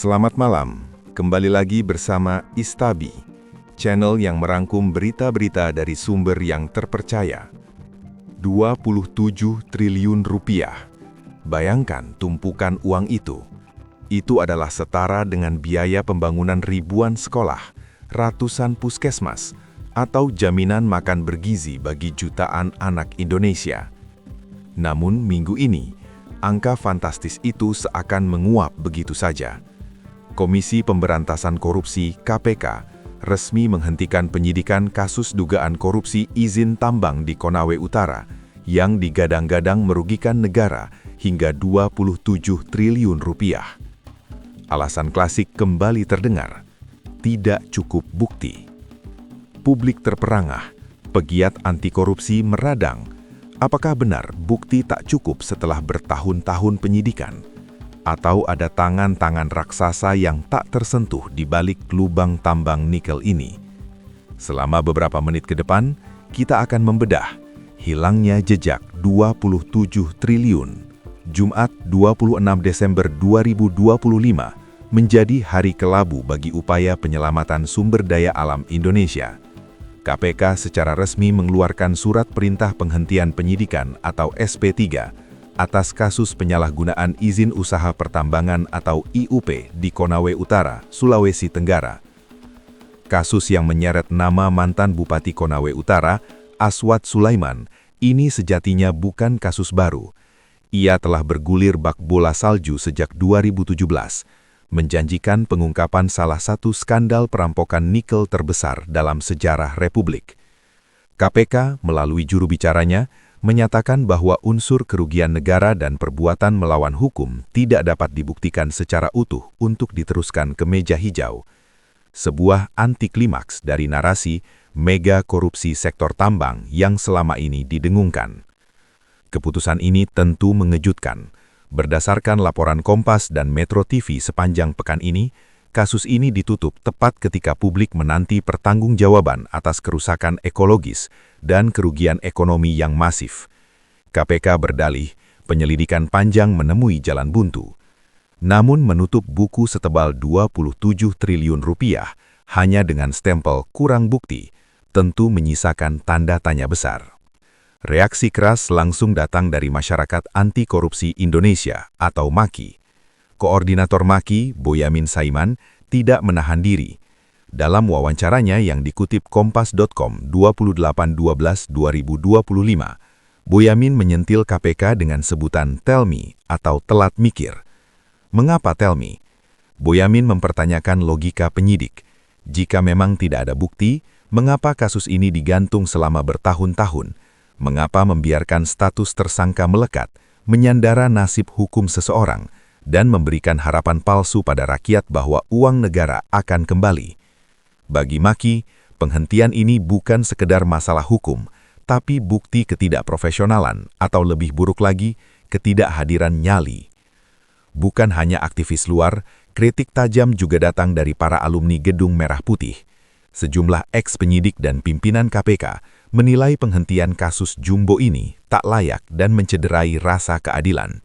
Selamat malam, kembali lagi bersama Istabi, channel yang merangkum berita-berita dari sumber yang terpercaya. 27 triliun rupiah. Bayangkan tumpukan uang itu. Itu adalah setara dengan biaya pembangunan ribuan sekolah, ratusan puskesmas, atau jaminan makan bergizi bagi jutaan anak Indonesia. Namun minggu ini, angka fantastis itu seakan menguap begitu saja. Komisi Pemberantasan Korupsi (KPK) resmi menghentikan penyidikan kasus dugaan korupsi izin tambang di Konawe Utara yang digadang-gadang merugikan negara hingga 27 triliun rupiah. Alasan klasik kembali terdengar, tidak cukup bukti. Publik terperangah, pegiat anti korupsi meradang. Apakah benar bukti tak cukup setelah bertahun-tahun penyidikan? Atau ada tangan-tangan raksasa yang tak tersentuh di balik lubang tambang nikel ini? Selama beberapa menit ke depan, kita akan membedah hilangnya jejak 27 triliun. Jumat 26 Desember 2025 menjadi hari kelabu bagi upaya penyelamatan sumber daya alam Indonesia. KPK secara resmi mengeluarkan surat perintah penghentian penyidikan atau SP3 atas kasus penyalahgunaan izin usaha pertambangan atau IUP di Konawe Utara, Sulawesi Tenggara. Kasus yang menyeret nama mantan Bupati Konawe Utara, Aswad Sulaiman, ini sejatinya bukan kasus baru. Ia telah bergulir bak bola salju sejak 2017, menjanjikan pengungkapan salah satu skandal perampokan nikel terbesar dalam sejarah Republik. KPK melalui juru bicaranya menyatakan bahwa unsur kerugian negara dan perbuatan melawan hukum tidak dapat dibuktikan secara utuh untuk diteruskan ke meja hijau. Sebuah antiklimaks dari narasi mega korupsi sektor tambang yang selama ini didengungkan. Keputusan ini tentu mengejutkan. Berdasarkan laporan Kompas dan Metro TV sepanjang pekan ini, kasus ini ditutup tepat ketika publik menanti pertanggungjawaban atas kerusakan ekologis dan kerugian ekonomi yang masif. KPK berdalih, penyelidikan panjang menemui jalan buntu. Namun menutup buku setebal 27 triliun rupiah hanya dengan stempel kurang bukti, tentu menyisakan tanda tanya besar. Reaksi keras langsung datang dari Masyarakat Anti Korupsi Indonesia atau MAKI. Koordinator MAKI, Boyamin Saiman, tidak menahan diri. Dalam wawancaranya yang dikutip Kompas.com 28/12/2025, Boyamin menyentil KPK dengan sebutan tell me atau telat mikir. Mengapa tell me? Boyamin mempertanyakan logika penyidik. Jika memang tidak ada bukti, mengapa kasus ini digantung selama bertahun-tahun? Mengapa membiarkan status tersangka melekat, menyandara nasib hukum seseorang, dan memberikan harapan palsu pada rakyat bahwa uang negara akan kembali? Bagi MAKI, penghentian ini bukan sekedar masalah hukum, tapi bukti ketidakprofesionalan atau lebih buruk lagi, ketidakhadiran nyali. Bukan hanya aktivis luar, kritik tajam juga datang dari para alumni Gedung Merah Putih. Sejumlah eks-penyidik dan pimpinan KPK menilai penghentian kasus jumbo ini tak layak dan mencederai rasa keadilan.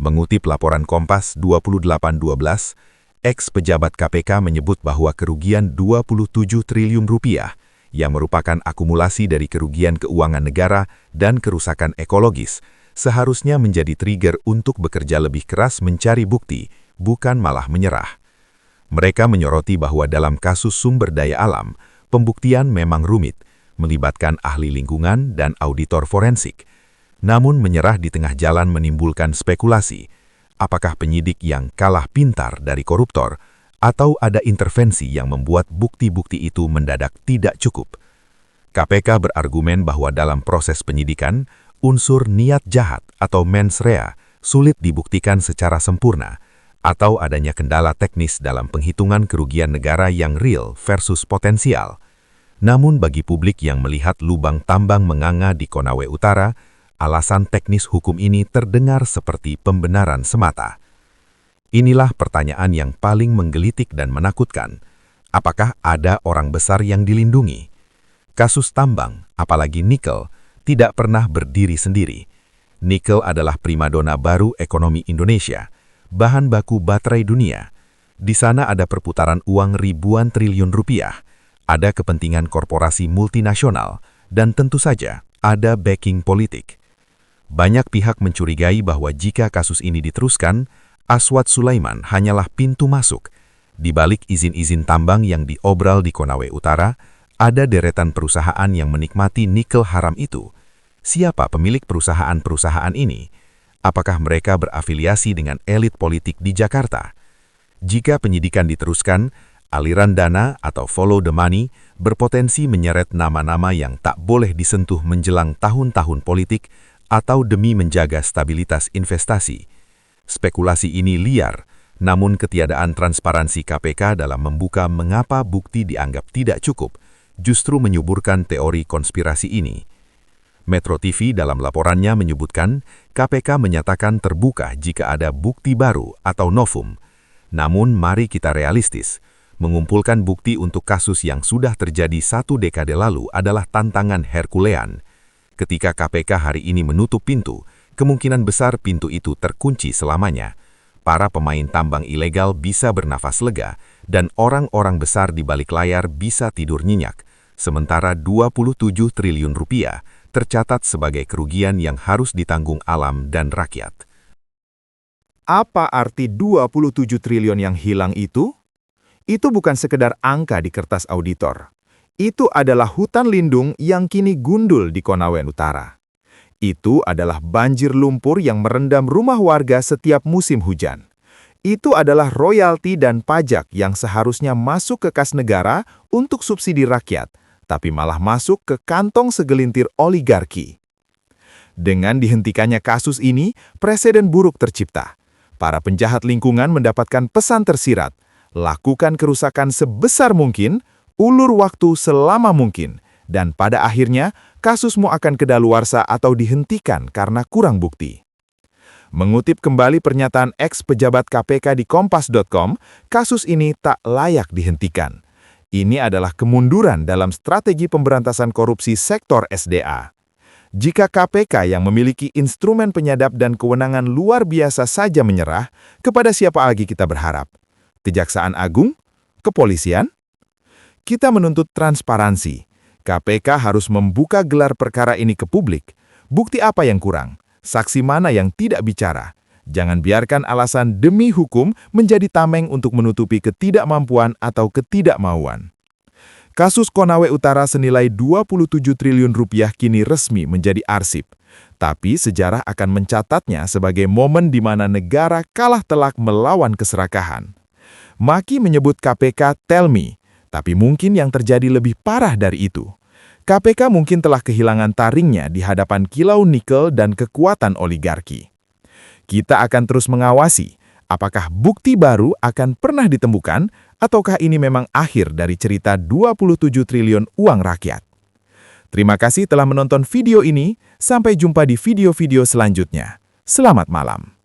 Mengutip laporan Kompas 28/12, eks-pejabat KPK menyebut bahwa kerugian 27 triliun rupiah yang merupakan akumulasi dari kerugian keuangan negara dan kerusakan ekologis seharusnya menjadi trigger untuk bekerja lebih keras mencari bukti, bukan malah menyerah. Mereka menyoroti bahwa dalam kasus sumber daya alam, pembuktian memang rumit, melibatkan ahli lingkungan dan auditor forensik. Namun menyerah di tengah jalan menimbulkan spekulasi. Apakah penyidik yang kalah pintar dari koruptor, atau ada intervensi yang membuat bukti-bukti itu mendadak tidak cukup? KPK berargumen bahwa dalam proses penyidikan, unsur niat jahat atau mens rea sulit dibuktikan secara sempurna, atau adanya kendala teknis dalam penghitungan kerugian negara yang real versus potensial. Namun bagi publik yang melihat lubang tambang menganga di Konawe Utara, alasan teknis hukum ini terdengar seperti pembenaran semata. Inilah pertanyaan yang paling menggelitik dan menakutkan. Apakah ada orang besar yang dilindungi? Kasus tambang, apalagi nikel, tidak pernah berdiri sendiri. Nikel adalah primadona baru ekonomi Indonesia, bahan baku baterai dunia. Di sana ada perputaran uang ribuan triliun rupiah, ada kepentingan korporasi multinasional, dan tentu saja ada backing politik. Banyak pihak mencurigai bahwa jika kasus ini diteruskan, Aswad Sulaiman hanyalah pintu masuk. Di balik izin-izin tambang yang diobral di Konawe Utara, ada deretan perusahaan yang menikmati nikel haram itu. Siapa pemilik perusahaan-perusahaan ini? Apakah mereka berafiliasi dengan elit politik di Jakarta? Jika penyidikan diteruskan, aliran dana atau follow the money berpotensi menyeret nama-nama yang tak boleh disentuh menjelang tahun-tahun politik atau demi menjaga stabilitas investasi. Spekulasi ini liar, namun ketiadaan transparansi KPK dalam membuka mengapa bukti dianggap tidak cukup justru menyuburkan teori konspirasi ini. Metro TV dalam laporannya menyebutkan KPK menyatakan terbuka jika ada bukti baru atau novum. Namun mari kita realistis, mengumpulkan bukti untuk kasus yang sudah terjadi 1 dekade lalu adalah tantangan herkulean. Ketika KPK hari ini menutup pintu, kemungkinan besar pintu itu terkunci selamanya. Para pemain tambang ilegal bisa bernafas lega, dan orang-orang besar di balik layar bisa tidur nyenyak, sementara 27 triliun rupiah tercatat sebagai kerugian yang harus ditanggung alam dan rakyat. Apa arti 27 triliun yang hilang itu? Itu bukan sekedar angka di kertas auditor. Itu adalah hutan lindung yang kini gundul di Konawe Utara. Itu adalah banjir lumpur yang merendam rumah warga setiap musim hujan. Itu adalah royalti dan pajak yang seharusnya masuk ke kas negara untuk subsidi rakyat, tapi malah masuk ke kantong segelintir oligarki. Dengan dihentikannya kasus ini, preseden buruk tercipta. Para penjahat lingkungan mendapatkan pesan tersirat, lakukan kerusakan sebesar mungkin, ulur waktu selama mungkin, dan pada akhirnya kasusmu akan kedaluarsa atau dihentikan karena kurang bukti. Mengutip kembali pernyataan ex-pejabat KPK di Kompas.com, kasus ini tak layak dihentikan. Ini adalah kemunduran dalam strategi pemberantasan korupsi sektor SDA. Jika KPK yang memiliki instrumen penyadap dan kewenangan luar biasa saja menyerah, kepada siapa lagi kita berharap? Kejaksaan Agung? Kepolisian? Kita menuntut transparansi. KPK harus membuka gelar perkara ini ke publik. Bukti apa yang kurang? Saksi mana yang tidak bicara? Jangan biarkan alasan demi hukum menjadi tameng untuk menutupi ketidakmampuan atau ketidakmauan. Kasus Konawe Utara senilai 27 triliun rupiah kini resmi menjadi arsip. Tapi sejarah akan mencatatnya sebagai momen di mana negara kalah telak melawan keserakahan. Maki menyebut KPK tell me, tapi mungkin yang terjadi lebih parah dari itu. KPK mungkin telah kehilangan taringnya di hadapan kilau nikel dan kekuatan oligarki. Kita akan terus mengawasi, apakah bukti baru akan pernah ditemukan, ataukah ini memang akhir dari cerita 27 triliun uang rakyat? Terima kasih telah menonton video ini, sampai jumpa di video-video selanjutnya. Selamat malam.